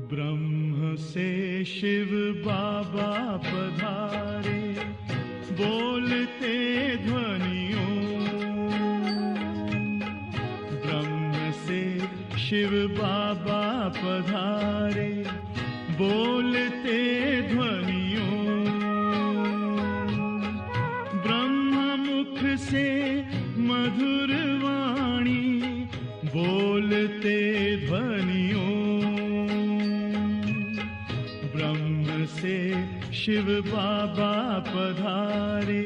ब्रह्म से शिव बाबा पधारे, बोलते ध्वनियों। ब्रह्म से शिव बाबा पधारे, बोलते ध्वनियों। ब्रह्म मुख से मधुर वाणी, बोलते ध्वनियों। ब्रह्म से शिव बाबा पधारे,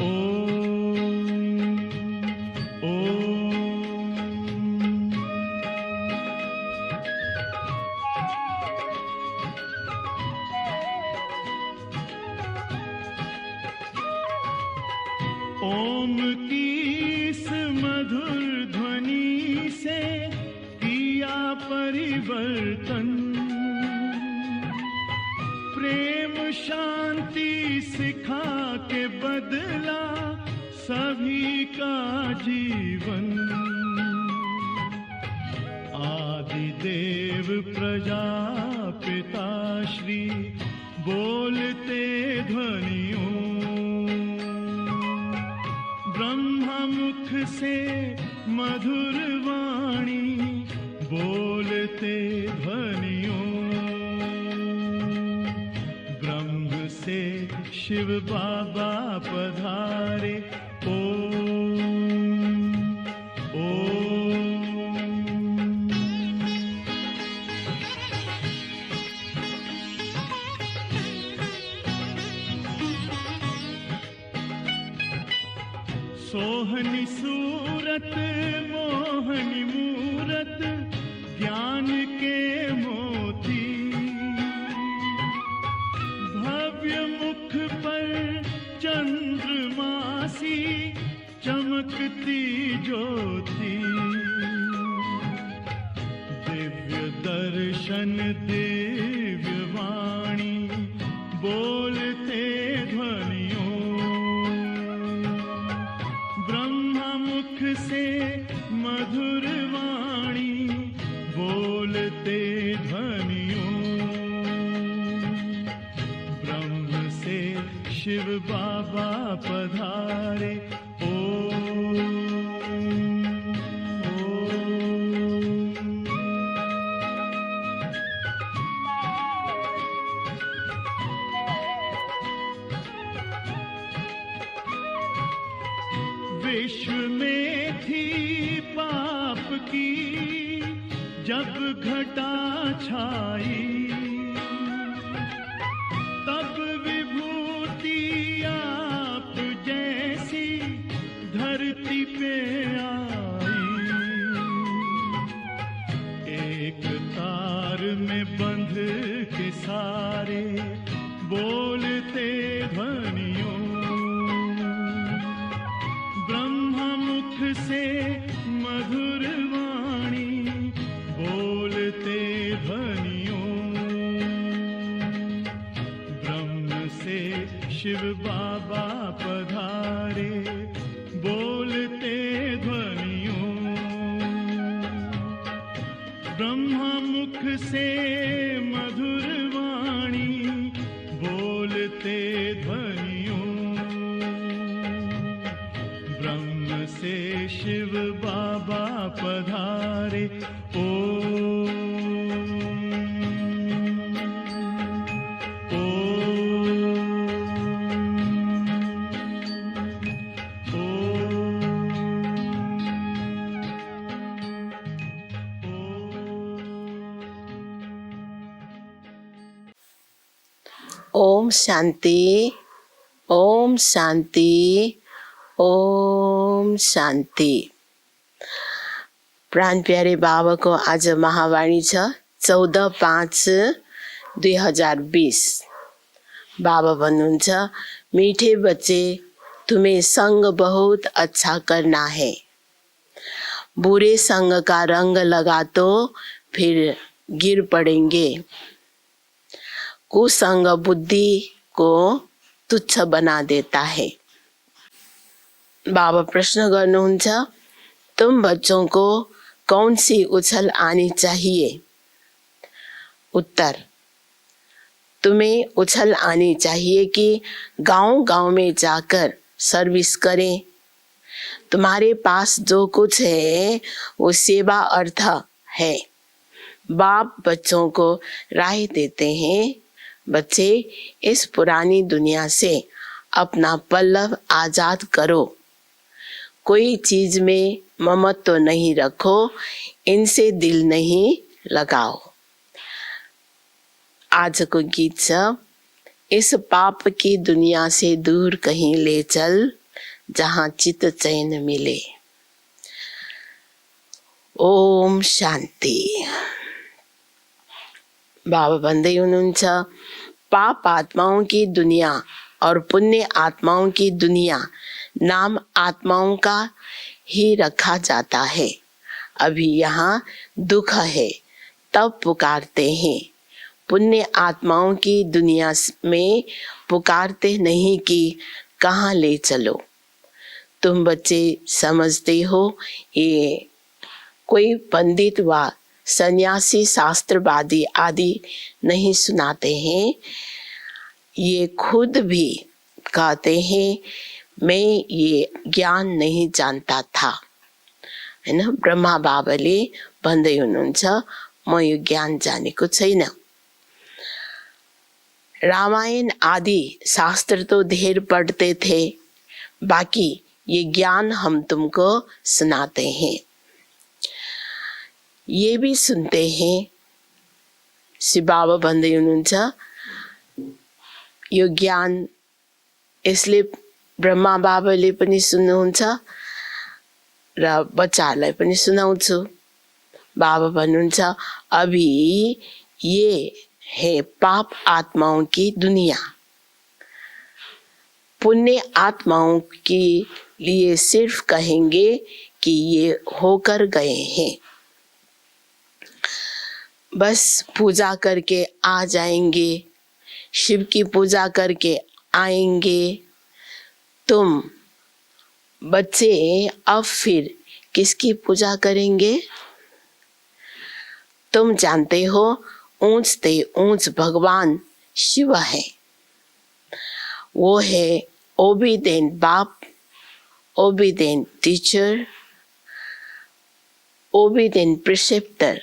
ओम ओम। ओम की इस मधुर ध्वनि से किया परिवर्तन। प्रेम शांति सिखा के बदला सभी का जीवन। आदि देव प्रजापिता श्री, बोलते ध्वनियों। ब्रह्मा मुख से मधुर वाणी, बोलते ध्वनियों। ब्रह्म से शिव बाबा पधारे, ओम ओम। सोहनी सूरत मोहनी मूरत, ज्ञान के मोती। भव्य मुख पर चंद्रमासी, चमकती ज्योति। दिव्य दर्शन दिव्य वाणी, बोलते ध्वनियों। ब्रह्मा मुख से मधुर वाणी, बोलते ध्वनियों। ब्रह्म से शिव बाबा पधारे, ओम ओम। विश्व में थी पाप की जब घटा छाई, तब विभूति आप जैसी धरती पे आई। एक तार में बंध के सारे, बोलते ध्वनियों। ब्रह्मा मुख से मधुर वाणी, बोलते ध्वनियों। ब्रह्म से शिव बाबा पधारे, बोलते ध्वनियों। ब्रह्मा मुख से मधुर वाणी, बोलते ध्वनियों। ब्रह्म से शिव बाबा पधारे, ओम ओम शांति, ओम शांति, ओम शांति। प्राण प्यारे बाबा को आज महावाणी छ 14/5/2020। बाबा भन्नुहुन्छ, मीठे बच्चे तुम्हें संग बहुत अच्छा करना है। बुरे संग का रंग लगा तो फिर गिर पड़ेंगे। कुसंग बुद्धि को तुच्छ बना देता है। बाबा प्रश्न गर्नुहुन्छ, तुम बच्चों को कौन सी उछल आनी चाहिए? उत्तर, तुम्हें उछल आनी चाहिए कि गांव-गांव में जाकर सर्विस करें। तुम्हारे पास जो कुछ है वो सेवा अर्थ है। बाप बच्चों को राह देते हैं, बच्चे इस पुरानी दुनिया से अपना पल्लव आजाद करो। कोई चीज में ममत्व नहीं रखो, इनसे दिल नहीं लगाओ। आज को गीत छ, इस पाप की दुनिया से दूर कहीं ले चल, जहाँ चित चैन मिले। ओम शांति। बाबा भन्दै हुनुहुन्छ, पाप आत्माओं की दुनिया और पुण्य आत्माओं की दुनिया नाम आत्माओं का ही रखा जाता है। अभी यहाँ दुख है तब पुकारते हैं। पुण्य आत्माओं की दुनिया में पुकारते नहीं कि कहाँ ले चलो। तुम बच्चे समझते हो ये कोई पंडित व सन्यासी शास्त्रवादी आदि नहीं सुनाते हैं। ये खुद भी कहते हैं मैं ये ज्ञान नहीं जानता था, हैन। ब्रह्मा बाबाले भन्दै हुनुहुन्छ म यो ज्ञान जानेको छैन। रामायण आदि शास्त्र तो ढेर पढ़ते थे, बाकी ये ज्ञान हम तुमको सुनाते हैं। ये भी सुनते हैं, श्री बाबा भन्दै हुनुहुन्छ यो ज्ञान यसले ब्रह्मा बाबाले पनि सुन्नुहुन्छ र बच्चाहरूलाई पनि सुनाउँछु। बाबा भन्नुहुन्छ अभी ये है पाप आत्माओं की दुनिया। पुण्य आत्माओं के लिए सिर्फ कहेंगे कि ये होकर गए हैं, बस पूजा करके आ जाएंगे, शिव की पूजा करके आएंगे। तुम बच्चे अब फिर किसकी पूजा करेंगे? तुम जानते हो ऊंच ते ऊंच भगवान शिव है। वो है ओबीडेंट बाप, ओबीडेंट टीचर, ओबीडेंट प्रिसेप्टर।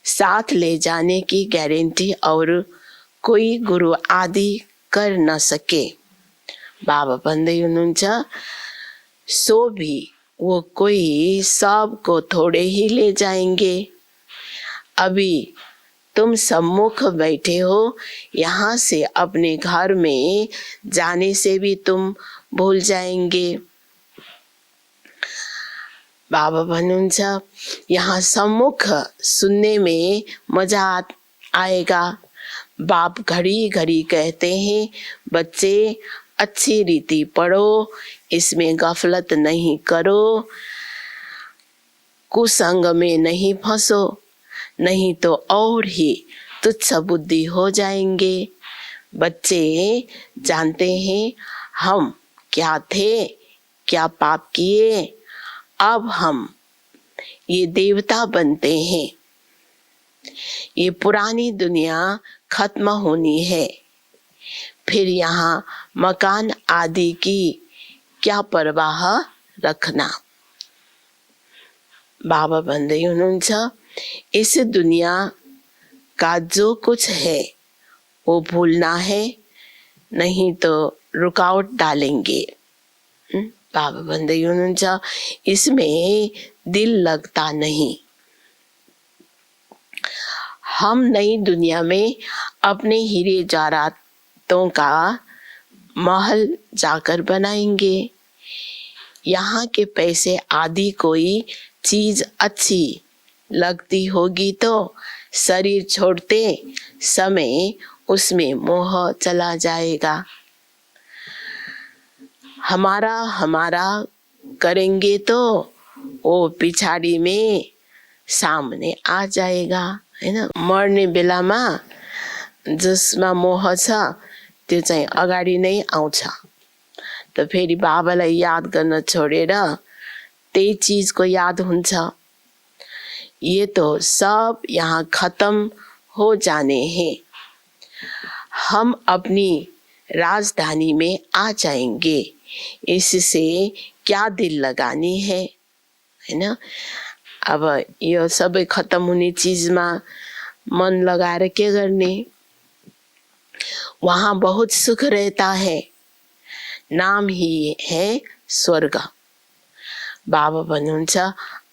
साथ ले जाने की गारंटी और कोई गुरु आदि कर न सके। बाबा भन्दै हुनुहुन्छ सो भी वो कोई सबको थोड़े ही ले जाएंगे। अभी तुम सम्मुख बैठे हो, यहाँ से अपने घर में जाने से भी तुम भूल जाएंगे। बाबा भन्नुहुन्छ यहाँ सम्मुख सुनने में मजा आएगा। बाप घड़ी घड़ी कहते हैं बच्चे अच्छी रीति पढ़ो, इसमें गफलत नहीं करो, कुसंग में नहीं फंसो, नहीं तो और ही तुच्छ बुद्धि हो जाएंगे। बच्चे जानते हैं हम क्या थे, क्या पाप किए, अब हम ये देवता बनते हैं। ये पुरानी दुनिया खत्म होनी है, फिर यहाँ मकान आदि की क्या परवाह रखना। बाबा भन्दै हुनुहुन्छ इस दुनिया का जो कुछ है वो भूलना है, नहीं तो रुकावट डालेंगे। बाबा भन्दै हुनुहुन्छ इसमें दिल लगता नहीं। हम नई दुनिया में अपने हीरे जवाहरातों का महल जाकर बनाएंगे। यहाँ के पैसे आदि कोई चीज अच्छी लगती होगी तो शरीर छोड़ते समय उसमें मोह चला जाएगा। हमारा हमारा करेंगे तो वो पिछाड़ी में सामने आ जाएगा हैन। मर्ने बेलामा जसमा मोह छ त्यो चाहिँ अगाडि नै आउँछ। त फेरि बाबालाई याद गर्न छोडेर त्यही चीजको याद हुन्छ। ये तो सब यहाँ खत्म हो जाने हैं, हम अपनी राजधानी में आ जाएंगे, इससे क्या दिल लगानी है हैन। अब यो सबै खत्म हुने चीजमा मन लगाएर के गर्ने। वहाँ बहुत सुख रहता है, नाम ही है स्वर्ग। बाबा भन्नुहुन्छ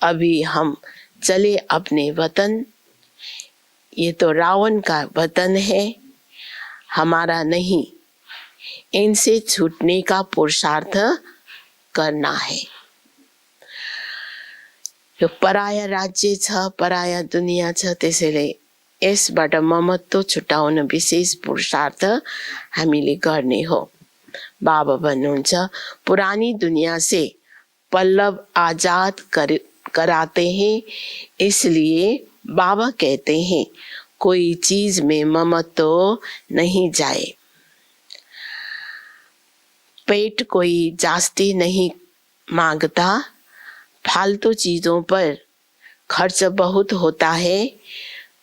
अभी हम चले अपने वतन, ये तो रावण का वतन है, हमारा नहीं, इनसे छूटने का पुरुषार्थ करना है। यो पराया राज्य छ, पराया दुनिया छ, त्यसैले यसबाट ममत्व छुटाउन विशेष पुरुषार्थ हामीले गर्ने हो। बाबा भन्नुहुन्छ पुरानी दुनिया से पल्लव आजाद कराते हैं, इसलिए बाबा कहते हैं कोई चीज में ममत्व नहीं जाए। पेट कोई जास्ती नहीं मांगता, फालतू चीजों पर खर्च बहुत होता है,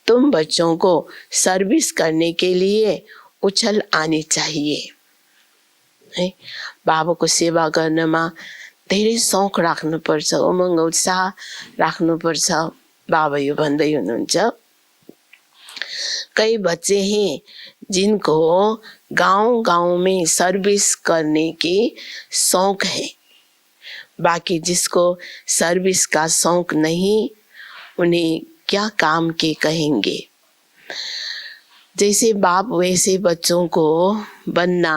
तुम बच्चों को सर्विस करने के लिए उछल आनी चाहिए है। बाबाको सेवा गर्नमा धेरै शौक राख्नुपर्छ, उमङ्ग उत्साह राख्नुपर्छ। बाबा यो भन्दै हुनुहुन्छ कई बच्चे हैं जिनको गांव-गांव में सर्विस करने की शौक है, बाकी जिसको सर्विस का शौक नहीं उन्हें क्या काम के कहेंगे। जैसे बाप वैसे बच्चों को बनना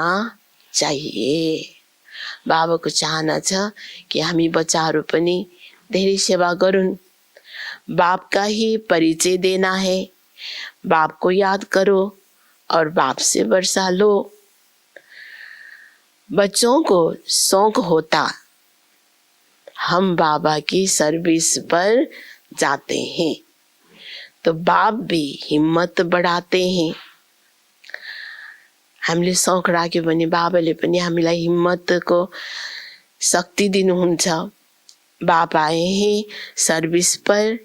चाहिए। बाबाको चाहना छ कि हामी बच्चाहरू पनि धेरै सेवा गरून्। बाप का ही परिचय देना है, बाप को याद करो और बाप से वर्षा लो। बच्चों को शौक होता हम बाबा की सर्विस पर जाते हैं, तो बाप भी हिम्मत बढ़ाते हैं। हामीले शौक राख्यो भने बाबाले पनि हामीलाई हिम्मतको शक्ति दिनुहुन्छ। बाप आए हैं सर्विस पर,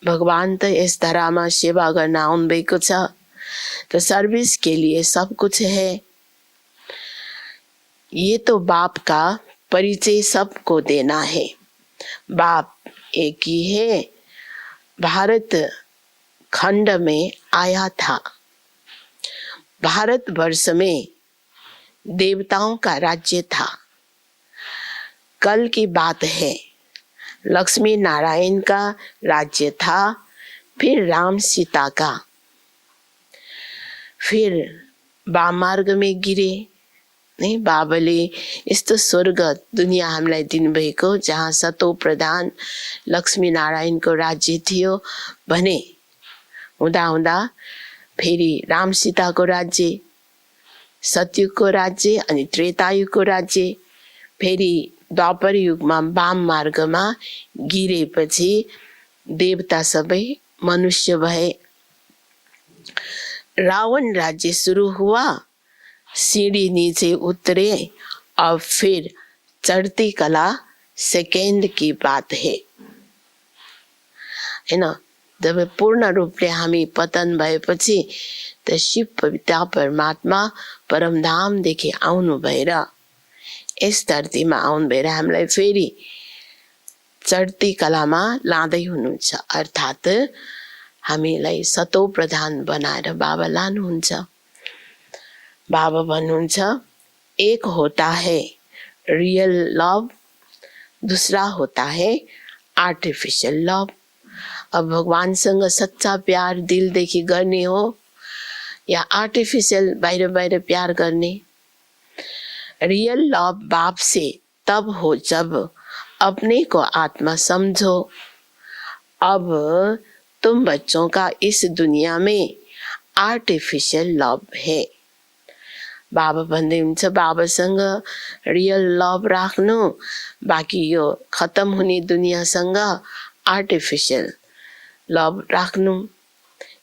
भगवान त यस धरामा सेवा गर्न आउनु भएको छ, तो सर्विस के लिए सब कुछ है। ये तो बाप का परिचय सबको देना है। बाप एक ही है, भारत खंड में आया था। भारत वर्ष में देवताओं का राज्य था। कल की बात है, लक्ष्मी नारायण का राज्य था, फिर राम सीता का, फिर वामार्ग में गिरे। नहीं, बाबाले यस्तो स्वर्ग दुनिया हामीलाई दिनुभएको जहाँ सतो प्रधान लक्ष्मी नारायणको राज्य थियो भने हुँदा हुँदा फेरि राम सीताको राज्य, सतयुगको राज्य अनि त्रेतायुगको राज्य, फेरि द्वापर युगमा वाम मार्गमा गिरेपछि देवता सबै मनुष्य भए। रावण राज्य शुरू हुआ, सीढ़ी नीचे उतरे और फिर चढ़ती कला सेकेंड की बात है ना। जब पूर्ण रूपले हामी पतन भएपछि त शिव पिता परमात्मा परमधामदेखि आउनु भएर यस धरतीमा आउनु भएर हामीलाई फेरि चढ्ती कलामा लाँदै हुनुहुन्छ, अर्थात् हामीलाई सतो प्रधान बनाएर बाबा लानुहुन्छ। बाबा भन्नुहुन्छ एक होता है रियल लव, दूसरा होता है आर्टिफिशियल लव। अब भगवानसँग सच्चा प्यार दिलदेखि गर्ने हो या आर्टिफिशियल बाहिर बाहिर प्यार गर्ने। रियल लव बाप से तब हो जब अपने को आत्मा समझो। अब तुम बच्चों का इस दुनिया में आर्टिफिशियल लव है। बाबा भन्दै हुन्छ बाबासँग रियल लभ राख्नु, बाँकी यो खत्म हुने दुनियाँसँग आर्टिफिशियल लव राख्नु,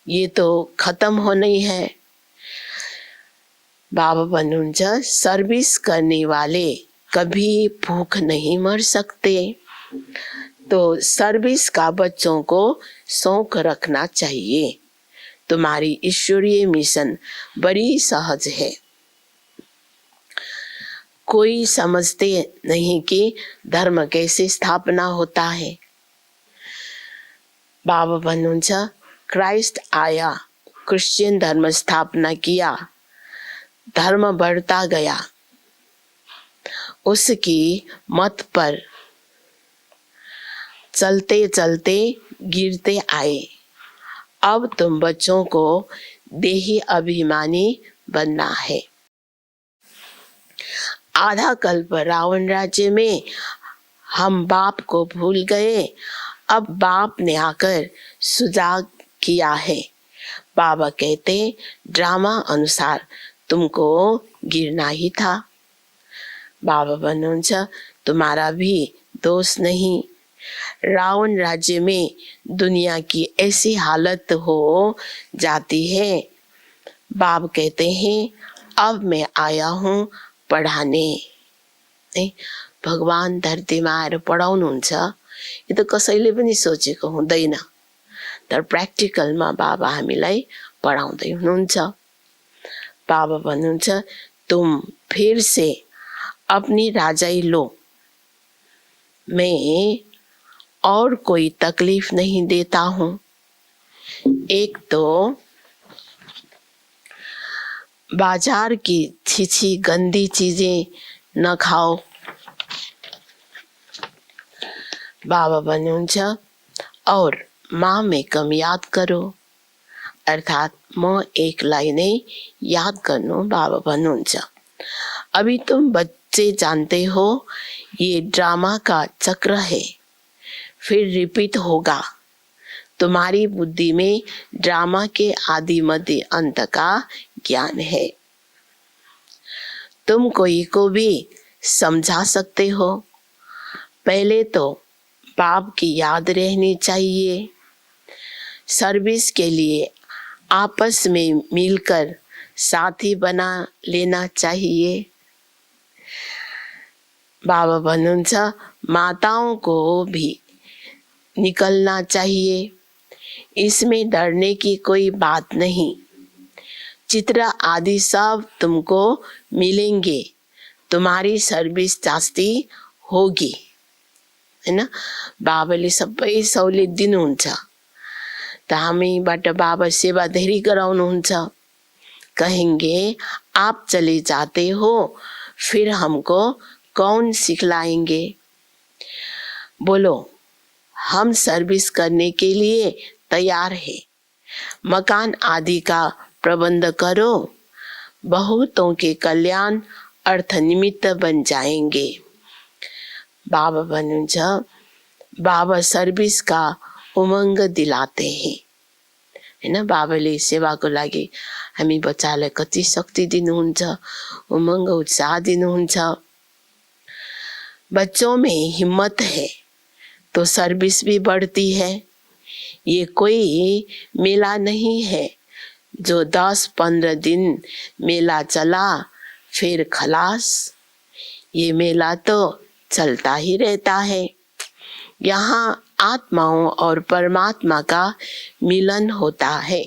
ये तो खत्म होना ही है। बाबा भन्नुहुन्छ सर्विस करने वाले कभी भूख नहीं मर सकते, तो सर्विस का बच्चों को शौक रखना चाहिए। तुम्हारी ईश्वरीय मिशन बड़ी सहज है। कोई समझते नहीं कि धर्म कैसे स्थापना होता है। बाबा भन्नुहुन्छ क्राइस्ट आया, क्रिश्चियन धर्म स्थापना किया, धर्म बढ़ता गया, उसकी मत पर चलते चलते गिरते आए। अब तुम बच्चों को देही अभिमानी बनना है। आधा कल्प रावण राज्य में हम बाप को भूल गए, अब बाप ने आकर सुजाग किया है। बाबा कहते ड्रामा अनुसार तुमको गिरना ही था। बाबा भन्नुहुन्छ तुम्हारा भी दोष नहीं। रावण राज्य में दुनिया की ऐसी हालत हो जाती है। बाप कहते हैं अब मैं आया हूँ पढाने। भगवान धरतीमा आएर पढाउनुहुन्छ, यो त कसैले पनि सोचेको हुँदैन, तर प्र्याक्टिकलमा बाबा हामीलाई पढाउँदै हुनुहुन्छ। बाबा भन्नुहुन्छ तुम फिर से अपनी राजाई लो, मैं और कोई तकलीफ नहीं देता हूँ। एक तो बाजार की छिछी गंदी चीजें न खाओ। बाबा भन्नुहुन्छ और माँ में कम याद करो, अर्थात म एकलाई नै याद गर्नु बाबा भन्नुहुन्छ। अभी तुम बच्चे जानते हो ये ड्रामा का चक्र है, फिर रिपीट होगा। तुम्हारी बुद्धि में ड्रामा के आदि मध्य अंत का ज्ञान है। तुम कोई को भी समझा सकते हो। पहले तो बाप की याद रहनी चाहिए। सर्विस के लिए आपस में मिलकर साथी बना लेना चाहिए। बाबा भन्नुहुन्छ माताओं को भी निकलना चाहिए, इसमें डरने की कोई बात नहीं। चित्र आदि सब तुमको मिलेंगे, तुम्हारी सर्विस जास्ती होगी, हैन। बाबाले सबै सहुलियत दिनुहुन्छ, त हामीबाट बाबा सेवा धेरै गराउनुहुन्छ। कहेंगे आप चले जाते हो, फिर हमको कौन सिखलाएंगे। बोलो हम सर्विस करने के लिए तैयार है। मकान आदि का प्रबंध करो, बहुतों के कल्याण अर्थ निमित्त बन जाएंगे। बाबा भन्नुहुन्छ बाबा सर्विस का उमंग दिलाते हैं, हैन। बाबाले सेवाको लागि हामी बच्चालाई कति शक्ति दिनुहुन्छ, उमंग उत्साह दिनुहुन्छ। बच्चों में हिम्मत है तो सर्विस भी बढ़ती है। ये कोई मेला नहीं है जो 10-15 दिन मेला चला फिर खलास। ये मेला तो चलता ही रहता है। यहाँ आत्माओं और परमात्मा का मिलन होता है,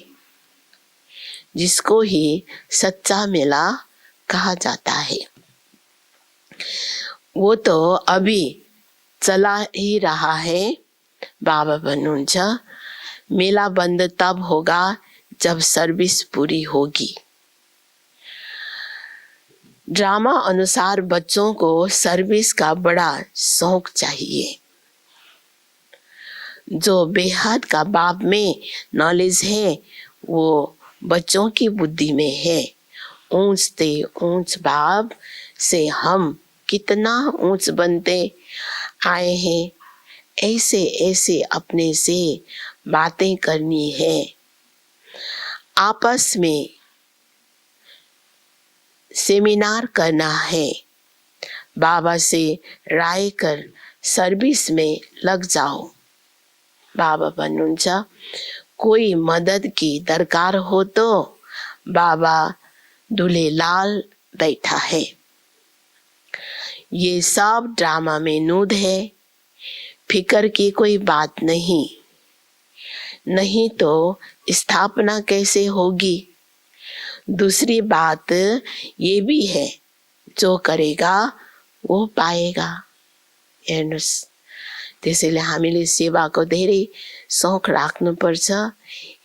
जिसको ही सच्चा मेला कहा जाता है। वो तो अभी चला ही रहा है। बाबा भन्नुहुन्छ मेला बंद तब होगा जब सर्विस पूरी होगी। ड्रामा अनुसार बच्चों को सर्विस का बड़ा शौक चाहिए। जो बेहद का बाप में नॉलेज है वो बच्चों की बुद्धि में है। ऊंच ते ऊंच बाप से हम कितना ऊंच बनते आए हैं, ऐसे ऐसे अपने से बातें करनी है। आपस में सेमिनार करना है, बाबा से राय कर सर्विस में लग जाओ। बाबा भन्नुहुन्छ कोही मदद की दरकार हो तो बाबा दूल्हे लाल बैठा है। ये सब ड्रामा में नूद है, फिकर की कोई बात नहीं, नहीं तो स्थापना कैसे होगी। दूसरी बात ये भी है, जो करेगा वो पाएगा। हेर्नुस्, त्यसैले हामीले सेवाको धेरै शौक राख्नुपर्छ।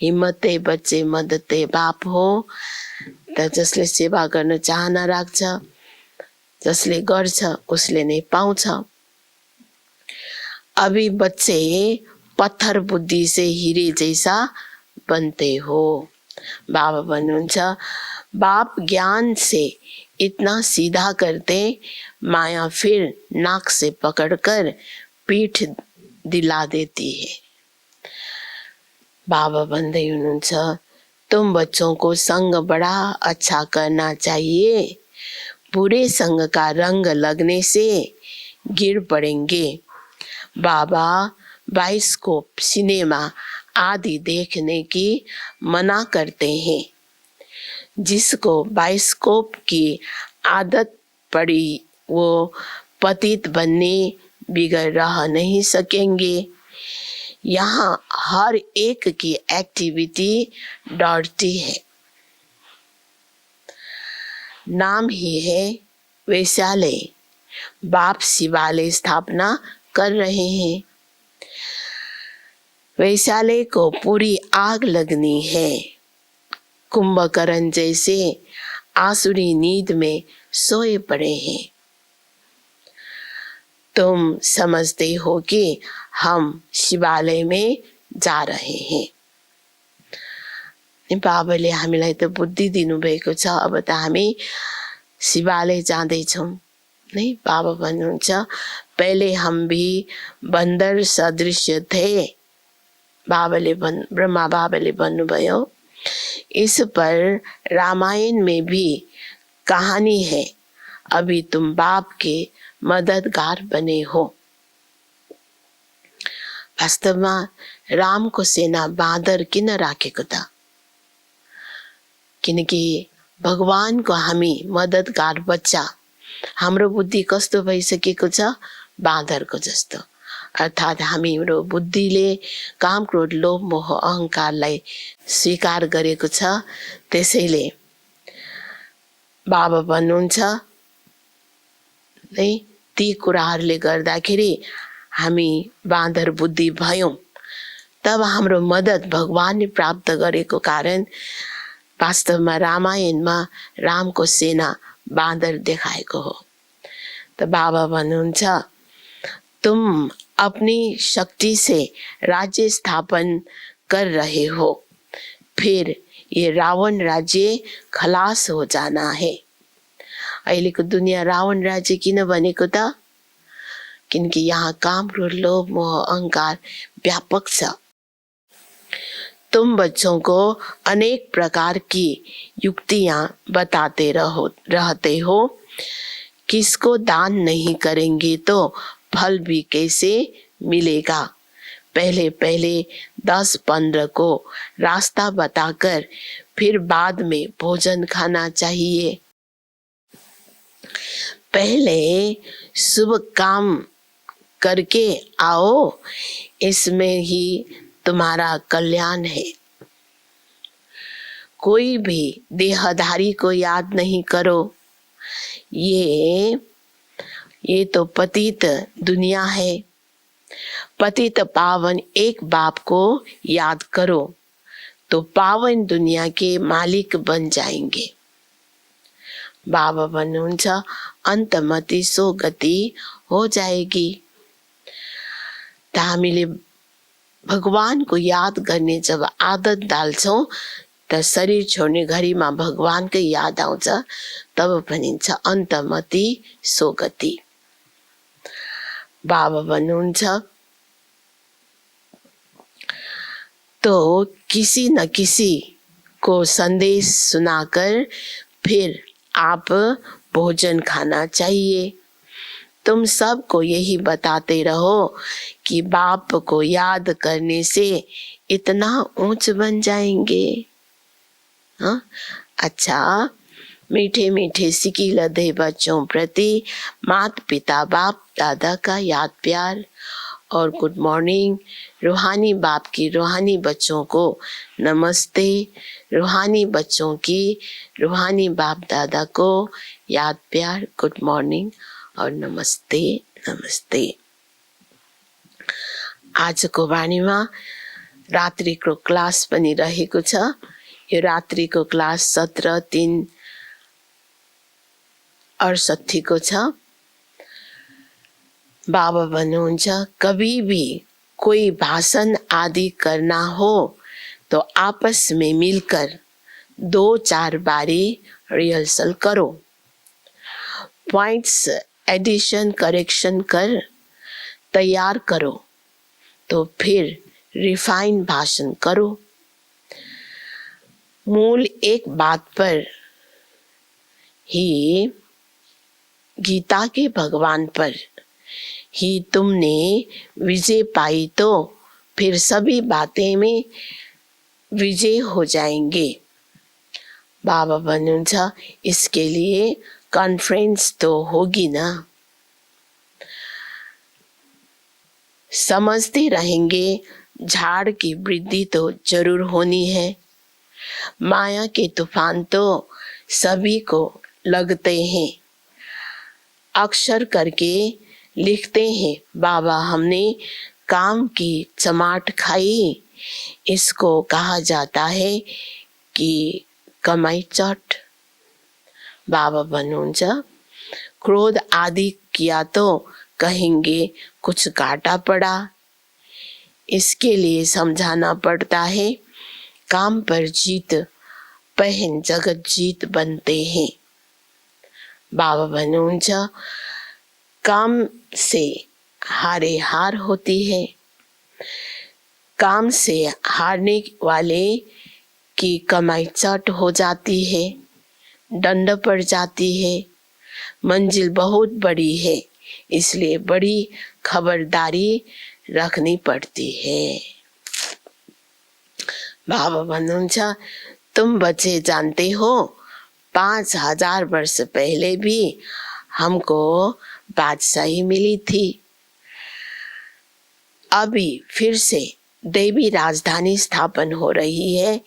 हिम्मतै बच्चे मदतै बाप हो। त जसले सेवा गर्न चाहना राख्छ, जसले गर्छ उसले नै पाउँछ। अभी बच्चे पत्थर बुद्धि से हीरे जैसा बनते हो। बाबा भन्नुहुन्छ बाप ज्ञान से इतना सीधा करते, माया फिर नाक से पकड़कर पीठ दिला देती है। बाबा भन्दै हुनुहुन्छ तुम बच्चों को संग बड़ा अच्छा करना चाहिए, बुरे संग का रंग लगने से गिर पड़ेंगे। बाबा बाइस्कोप, सिनेमा आदि देखने की मना करते हैं। जिसको बाइस्कोप की आदत पड़ी वो पतित बनने बिगड़ रह नहीं सकेंगे। यहाँ हर एक की एक्टिविटी डरती है। नाम ही है वैशाले, बाप शिवालय स्थापना कर रहे हैं। वैशाले को पूरी आग लगनी है। कुंभकर्ण जैसे आसुरी नींद में सोए पड़े हैं। तुम समझते हो कि हम शिवालय में जा रहे हैं। बाबाले हामीलाई त बुद्धि दिनुभएको छ, अब त हामी शिवालय जाँदैछौँ नै। बाबा भन्नुहुन्छ पहले हम भी बंदर सदृश थे। ब्रह्मा बाबाले भन्नुभयो इस पर रामायण में भी कहानी है। अभी तुम बाप के मददगार बने हो। वास्तवमा रामको सेना बाँदर किन राखेको त? किनकि भगवानको हामी मददगार बच्चा। हाम्रो बुद्धि कस्तो भइसकेको छ? बाँदरको जस्तो। अर्थात् हाम्रो बुद्धिले काम, क्रोध, लोभ, मोह, अहंकारलाई स्वीकार गरेको छ। त्यसैले बाबा भन्नुहुन्छ नै ती कुराहरूले गर्दाखेरि हामी बाँदर बुद्धि भयौं। तब हाम्रो मदद भगवानले प्राप्त गरेको कारण वास्तवमा रामायणमा रामको सेना बाँदर देखाएको हो। त बाबा भन्नुहुन्छ तुम अपनी शक्ति से राज्य स्थापन कर रहे हो, फिर ये रावण राज्य खलास हो जाना है। अहिलेको दुनियाँ रावण राज्य किन बनेको त? किनकि यहाँ काम, क्रोध, लोभ, मोह, अहंकार व्यापक छ। तुम बच्चों को अनेक प्रकार की युक्तियां बताते रहते हो। किसको दान नहीं करेंगे तो फल भी कैसे मिलेगा। पहले पहले 10-15 को रास्ता बताकर फिर बाद में भोजन खाना चाहिए। पहले शुभ काम करके आओ, इसमें ही तुम्हारा कल्याण है। कोई भी देहधारी को याद नहीं करो। ये तो पतित दुनिया है। पतित पावन एक बाप को याद करो तो पावन दुनिया के मालिक बन जाएंगे। बाबा भन्नुहुन्छ अन्तमति सो गति हो जाएगी। त हामीले भगवान को याद गर्ने जब आदत डाल्छौं त शरीर छोड्ने घडीमा भगवानकै याद आउँछ। तब भनिन्छ अन्तमति सो गति। बाबा भन्नुहुन्छ तो किसी न किसी को संदेश सुनाकर फिर आप भोजन खाना चाहिए। तुम सबको यही बताते रहो कि बाप को याद करने से इतना ऊंच बन जाएंगे। हाँ, अच्छा, मीठे मीठे सिकी लदे बच्चों प्रति माता पिता बाप दादा का याद प्यार और गुड मॉर्निंग। रूहानी बाप की रूहानी बच्चों को नमस्ते। रूहानी बच्चों की रूहानी बाप दादा को याद प्यार, गुड मॉर्निंग और नमस्ते नमस्ते। आजको वाणीमा रात्रिको क्लास पनि रहेको छ। यो रात्रिको क्लास 17/3/68 को छ। बाबा भन्नुहुन्छ कभी भी कोई भाषण आदि करना हो तो आपस में मिलकर 2-4 बारी रिहर्सल करो। पॉइंट्स एडिशन करेक्शन कर तैयार करो तो फिर रिफाइन भाषण करो। मूल एक बात पर ही, गीता के भगवान पर ही तुमने विजय पाई तो फिर सभी बातें में विजय हो जाएंगे। बाबा भन्नुहुन्छ इसके लिए कॉन्फ्रेंस तो होगी ना। समझते रहेंगे झाड़ की वृद्धि तो जरूर होनी है। माया के तूफान तो सभी को लगते हैं। अक्षर करके लिखते हैं बाबा हमने काम की चमाट खाई। इसको कहा जाता है कि कमाई चट। बाबा भन्नुहुन्छ क्रोध आदि किया तो कहेंगे कुछ घाटा पड़ा। इसके लिए समझाना पड़ता है काम पर जीत पहन जगत जीत बनते हैं। बाबा भन्नुहुन्छ काम से हारे हार होती है। काम से हारने वाले की कमाई चट हो जाती है, दंड पड़ जाती है। मंजिल बहुत बड़ी है, इसलिए बड़ी खबरदारी रखनी पड़ती है। बाबा भन्नुहुन्छ तुम बच्चे जानते हो 5000 वर्ष पहले भी हमको बादशाही मिली थी। अभी फिर से देवी राजधानी स्थापन हो रही है।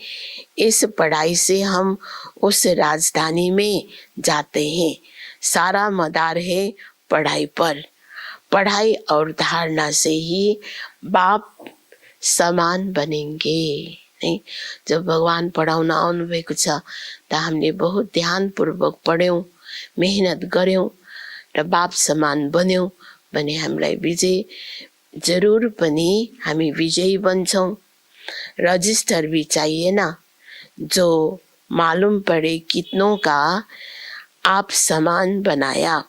इस पढ़ाई से हम उस राजधानी में जाते हैं। सारा मदार है पढ़ाई पर। पढ़ाई और धारणा से ही बाप समान बनेंगे। नहीं, जब भगवान पढाउन आउनु भएको छ त हामीले बहुत ध्यानपूर्वक पढ्यौं, मेहनत गर्यौं र बाप समान बन्यौं भने हामीलाई विजय जरूर पनि हामी विजयी बन्छौं। रजिस्टर भी चाहिए ना, जो मालूम पड़े कितनों का आप समान बनाया।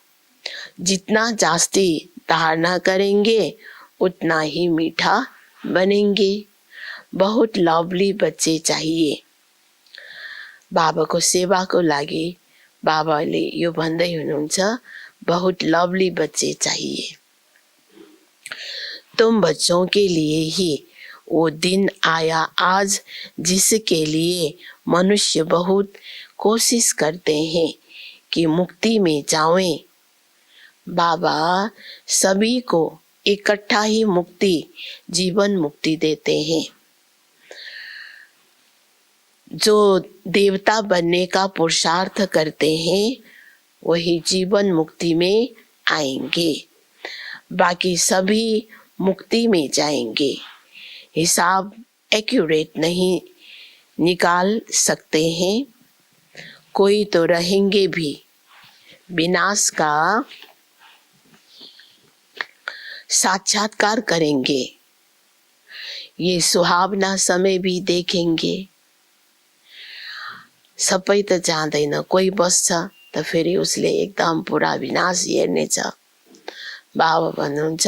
जितना जास्ती धारणा करेंगे उतना ही मीठा बनेंगे। बहुत लवली बच्चे चाहिए। बाबाको सेवाको लागि बाबाले यो भन्दै हुनुहुन्छ बहुत लवली बच्चे चाहिए। तुम बच्चों के लिए ही वो दिन आया आज जिसके लिए मनुष्य बहुत कोशिश करते हैं कि मुक्ति में जाएं। बाबा सभी को इकट्ठा ही मुक्ति, जीवन मुक्ति देते हैं। जो देवता बनने का पुरुषार्थ करते हैं वही जीवन मुक्ति में आएंगे, बाकी सभी मुक्ति में जाएंगे। हिसाब एक्यूरेट नहीं निकाल सकते हैं। कोई तो रहेंगे भी, विनाश का साक्षात्कार करेंगे। ये सुहावना समय भी देखेंगे। सबै त जाँदैन, कोही बस्छ त फेरि उसले एकदम पूरा विनाश हेर्नेछ। बाबा भन्नुहुन्छ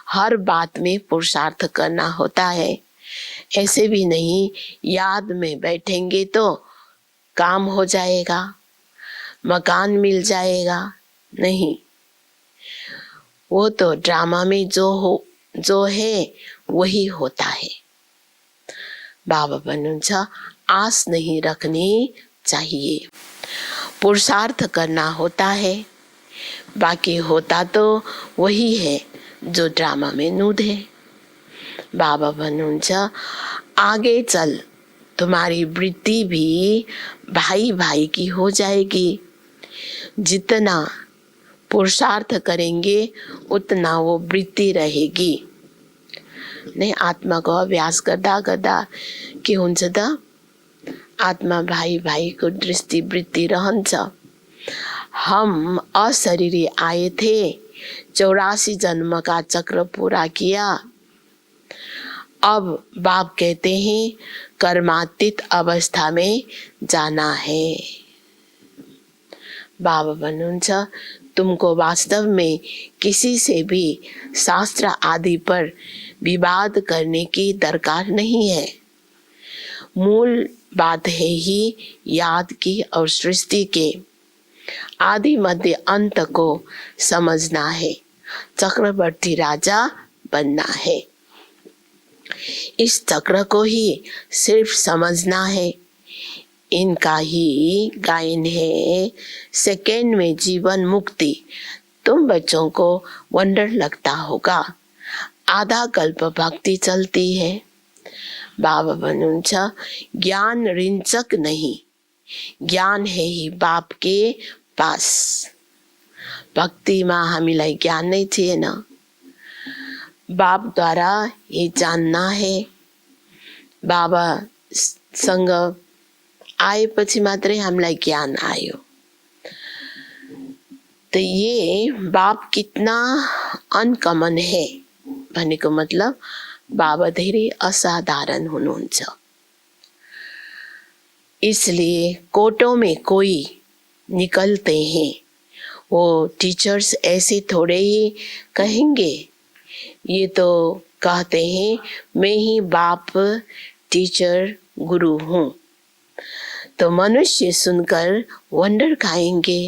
हर बात में पुरुषार्थ करना होता है। ऐसे भी नहीं याद में बैठेंगे तो काम हो जाएगा। मकान मिल जाएगा, नहीं। वो तो ड्रामा में जो है वही होता है। बाबा भन्नुहुन्छ आस नहीं रखनी चाहिए। पुरुषार्थ करना होता है, बाकी होता तो वही है जो ड्रामा में नूद है। बाबा भन्नुहुन्छ आगे चल तुम्हारी वृत्ति भी भाई भाई की हो जाएगी। जितना पुरुषार्थ करेंगे उतना वो वृत्ति रहेगी। नहीं, आत्माको अभ्यास गर्दा गर्दा के हुन्छ त, आत्मा भाइ भाइको दृष्टि वृत्ति रहन्छ। हम अशरीरी आए थे, 84 जन्म का चक्र पूरा किया। अब बाप कहते हैं कर्मातीत अवस्था में जाना है। बाबा भन्नुहुन्छ तुमको वास्तव में किसी से भी शास्त्र आदि पर विवाद करने की दरकार नहीं है। मूल बात है ही याद की और सृष्टि के आदि मध्य अंत को समझना है। चक्रवर्ती राजा बनना है। इस चक्र को ही सिर्फ समझना है। इनका ही गायन है, सेकेंड में जीवन मुक्ति। तुम बच्चों को वंडर लगता होगा, आधा कल्प भक्ति चलती है। बाबा भन्नुहुन्छ ज्ञान रिंचक नहीं, ज्ञान है ही बाप के पास। भक्तिमा हामीलाई ज्ञान नै थिएन, बापद्वारा ये जानना है। बाबासँग आएपछि मात्रै हामीलाई ज्ञान आयो। तो ये बाप कितना अनकमन है भनेको मतलब बाबा धेरै असाधारण हुनुहुन्छ। इसलिए कोटों में कोई निकलते हैं, वो टीचर्स ऐसे थोड़े ही कहेंगे। ये तो कहते हैं मैं ही बाप टीचर गुरु हूँ। तो मनुष्य सुनकर वंडर खाएंगे।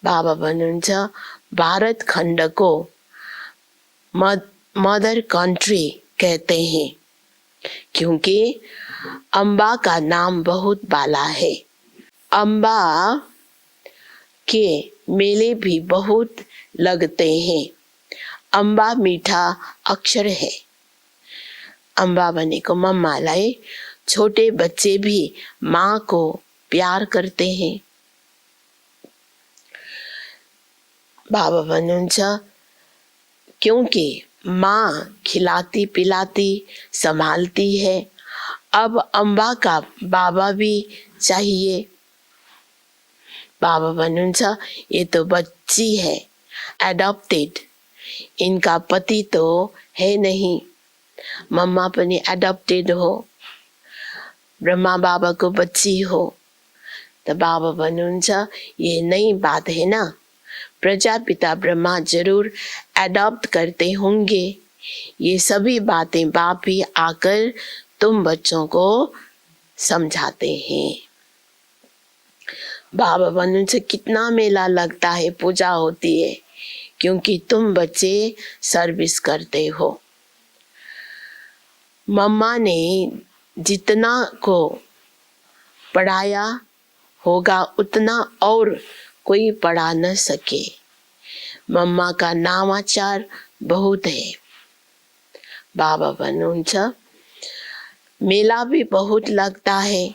बाबा भन्नुहुन्छ भारत खंड को मदर कंट्री कहते हैं, क्योंकि अम्बा का नाम बहुत बाला है। अम्बा के मेले भी बहुत लगते हैं। अम्बा मीठा अक्षर है। अम्बा भनेको मम्मालाई छोटे बच्चे भी माँ को प्यार करते हैं। बाबा भन्नुहुन्छ क्योंकि माँ खिलाती पिलाती संभालती है, अब अम्बा का बाबा भी चाहिए। बाबा भन्नुहुन्छ ये तो बच्ची है, एडॉप्टेड। इनका पति तो है नहीं, मम्मा पनि एडॉप्टेड हो, ब्रह्मा बाबा को बच्ची हो। तो बाबा भन्नुहुन्छ ये नई बात है ना, प्रजापिता ब्रह्मा जरूर एडॉप्ट करते होंगे। ये सभी बातें बाप ही आकर तुम बच्चों को समझाते हैं। बाबा भन्नुहुन्छ कितना मेला लगता है, पूजा होती है, क्योंकि तुम बच्चे सर्विस करते हो। मम्मा ने जितना को पढ़ाया होगा उतना और कोई पढ़ा न सके। मम्मा का नामाचार बहुत है। बाबा भन्नुहुन्छ मेला भी बहुत लगता है।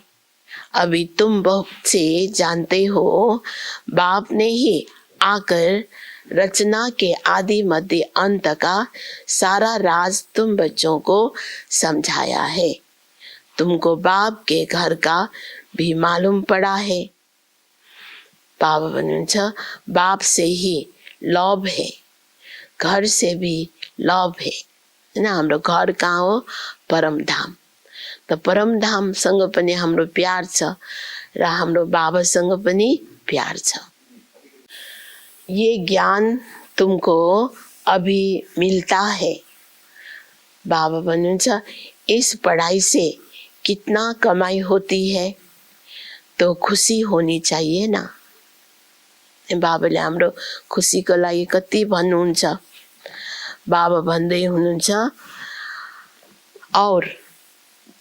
अभी तुम बहुत से जानते हो, बाप ने ही आकर रचना के आदि मध्य अंत का सारा राज तुम बच्चों को समझाया है। तुमको बाप के घर का भी मालूम पड़ा है। बाबा भन्नुहुन्छ बाप से ही लव है, घर से भी लव है हैन। हाम्रो घर कहाँ हो? परम धाम। त परम धामसँग पनि हाम्रो प्यार छ र हाम्रो बाबासँग पनि प्यार छ। ये ज्ञान तुमको अभी मिलता है। बाबा भन्नुहुन्छ इस पढ़ाई से कितना कमाई होती है, तो खुशी होनी चाहिए ना। बाबाले हाम्रो खुसीको लागि कति भन्नुहुन्छ। बाबा भन्दै हुनुहुन्छ, और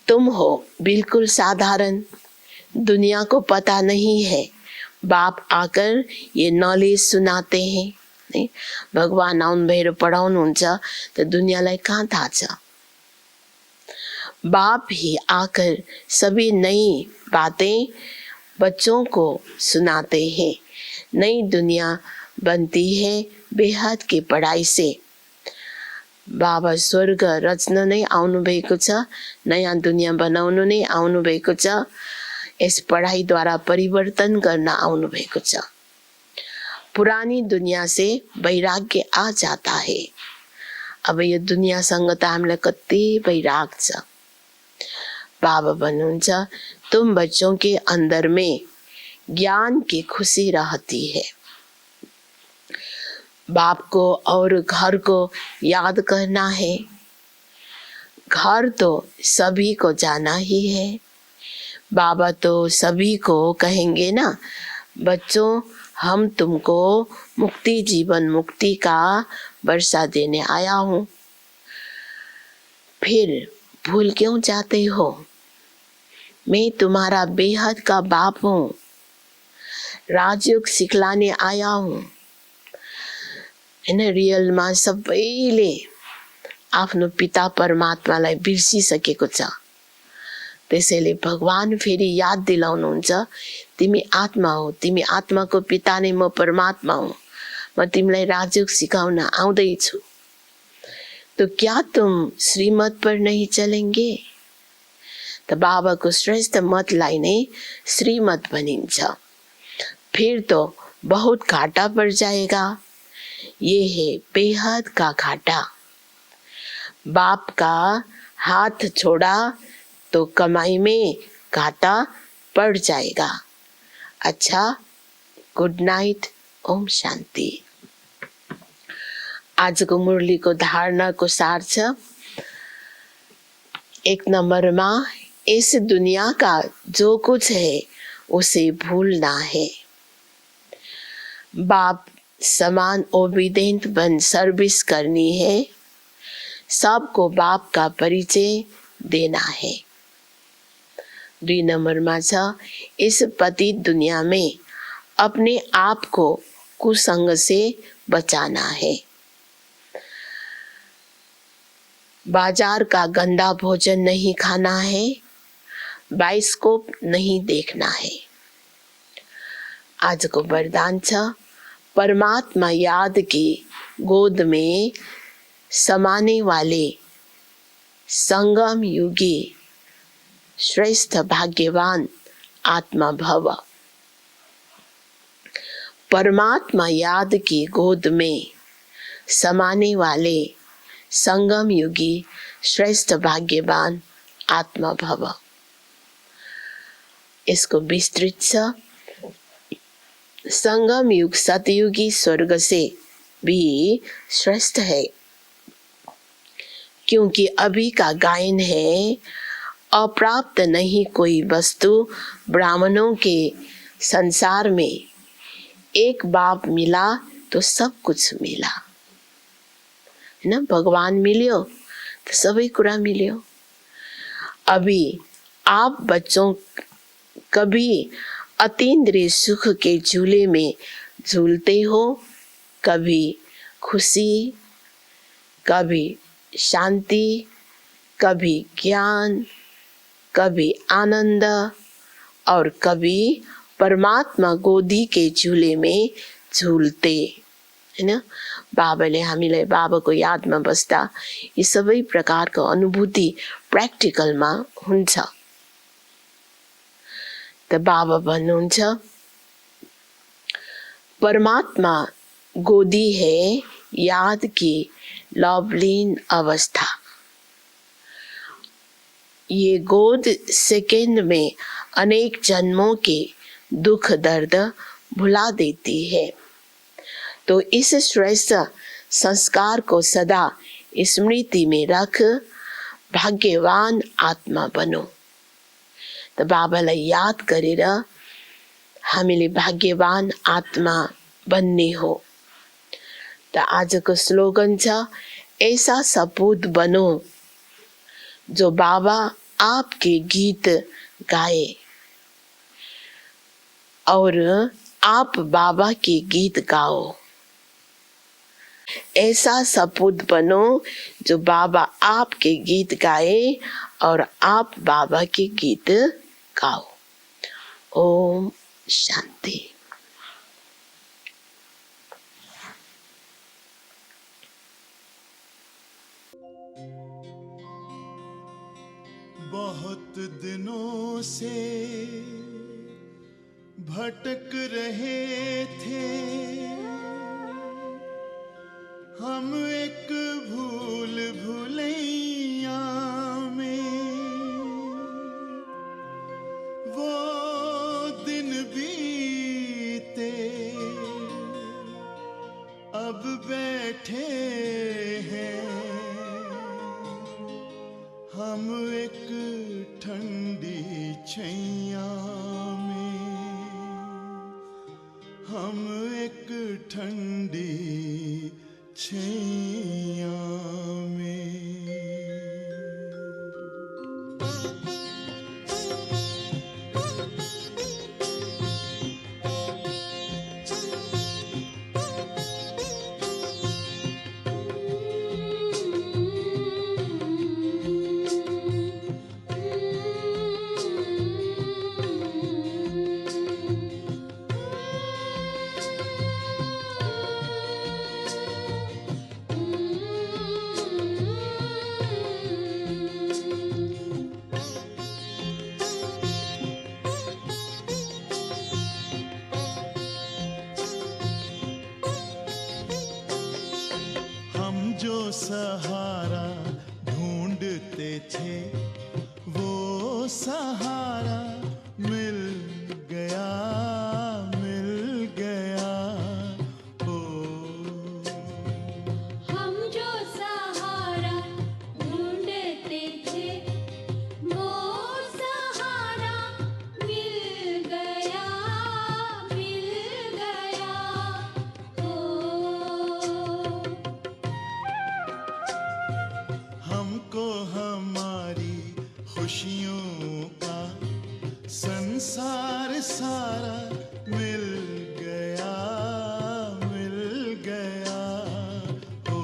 तुम हो बिल्कुल साधारण, दुनिया को पता नहीं है, बाप आकर ये नॉलेज सुनाते हैं। नहीं, भगवान आउनु भएर पढाउनुहुन्छ त दुनियाँलाई कहाँ थाहा छ। बाप ही आकर सभी नई बातें बच्चों को सुनाते हैं। नई दुनिया बनती है बेहद की पढ़ाई से। बाबा स्वर्ग रच्न नै आउनु भएको छ, नयाँ दुनिया बनाउनु नै आउनु भएको छ, यस पढाइद्वारा परिवर्तन गर्न आउनु भएको छ। पुरानी दुनिया से वैराग्य आ जाता है। अब यो दुनियासँग त हामीलाई कति वैराग छ। बाबा भन्नुहुन्छ, तुम बच्चों के अंदर में ज्ञान की खुशी रहती है। बाप को और घर को याद करना है। घर तो सभी को जाना ही है। बाबा तो सभी को कहेंगे ना, बच्चों हम तुमको मुक्ति जीवन मुक्ति का वर्षा देने आया हूँ, फिर भूल क्यों जाते हो। मैं तुम्हारा बेहद का बाप हूँ, राजयोग सिखलाने आया हूँ। रियलमा सबैले आफ्नो पिता परमात्मालाई बिर्सिसकेको छ। त्यसैले भगवान फेरि याद दिलाउनुहुन्छ, तिमी आत्मा हो, तिमी आत्माको पिता नै म परमात्मा हुँ, म तिमीलाई राजयोग सिकाउन आउँदैछु। तो क्या तुम श्रीमत पर नहीं चलेंगे। तो बाबाको श्रेष्ठ मतलाई नै श्रीमत भनिन्छ। फिर तो बहुत घाटा पड़ जाएगा। ये है बेहद का घाटा। बाप का हाथ छोड़ा तो कमाई में घाटा पड़ जाएगा। अच्छा, गुड नाइट, ओम शांति। आजको मुरलीको धारणाको सार छ। 1 नंबरमा, इस दुनिया का जो कुछ है उसे भूलना है। बाप समान ओबीडेंट बन सर्विस करनी है। सबको बाप का परिचय देना है। 2 नंबरमा छ, इस पतित दुनिया में अपने आप को कुसंग से बचाना है। बाजार का गंदा भोजन नहीं खाना है, बाइस्कोप नहीं देखना है। आज को वरदान छ, परमात्मा याद की गोद में समाने वाले संगम युगी श्रेष्ठ भाग्यवान आत्मा भव। परमात्मा याद की गोद में समाने वाले संगम युगी श्रेष्ठ भाग्यवान आत्मा भव। इसको विस्तृत छ, संगम युग सतयुगी स्वर्ग से भी श्रेष्ठ है, क्योंकि अभी का गायन है, अप्राप्त नहीं कोई वस्तु ब्राह्मणों के संसार में, एक बाप मिला तो सब कुछ मिला। है ना, भगवान मिल्यो तो सबै कुरा मिल्यो। अभी आप बच्चों कभी अतीन्द्रिय सुख के झूले में झूलते हो, कभी खुशी, कभी शांति, कभी ज्ञान, कभी आनंद, और कभी परमात्मा गोदी के झूले में झूलते। हैन, बाबाले हामीलाई बाबाको यादमा बस्दा यी सबै प्रकारको अनुभूति प्र्याक्टिकलमा हुन्छ। त बाबा भन्नुहुन्छ, परमात्मा गोदी है याद की लवलीन अवस्था। ये गोद सेकंड में अनेक जन्मों के दुख दर्द भुला देती है। तो इस श्रेष्ठ संस्कार को सदा स्मृति में रख भाग्यवान आत्मा बनो। त बाबालाई याद गरेर हामीले भाग्यवान आत्मा बन्नी हो। त आजको स्लोगन छ, ऐसा सपूत बनो जो बाबा आपके गीत गाए और आप बाबा के गीत गाओ। ऐसा सपूत बनो जो बाबा आपके गीत गाए और आप बाबा के गीत गाओ। ओम शांति। बहुत दिनों से भटक रहे थे हम एक भूल भुलैया में, वो दिन बीते अब बैठे हैं हम एक ठंडी छैया में, हम एक ठंडी छैया में। जो सहारा ढूंढते थे वो सहारा मिल गया, मिल गया। ओ हम जो सहारा ढूंढते थे वो सहारा मिल गया, मिल गया। हमको हमारी खुशियों का संसार सारा मिल गया, मिल गया। ओ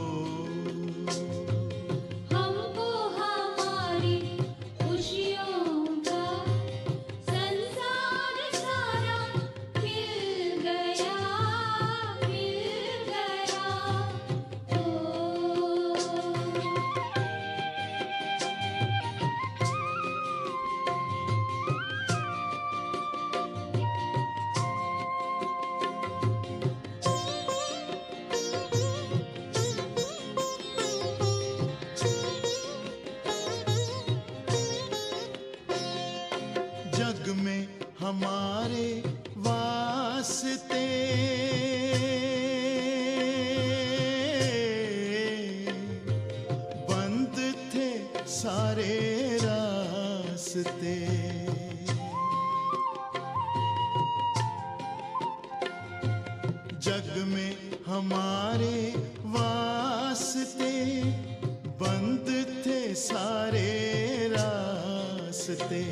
हमको हमारी खुशियों का संसार सारा मिल गया, मिल गया। जग में हमारे वास्ते बंद थे सारे रास्ते। जग में हमारे वास्ते बंद थे सारे रास्ते।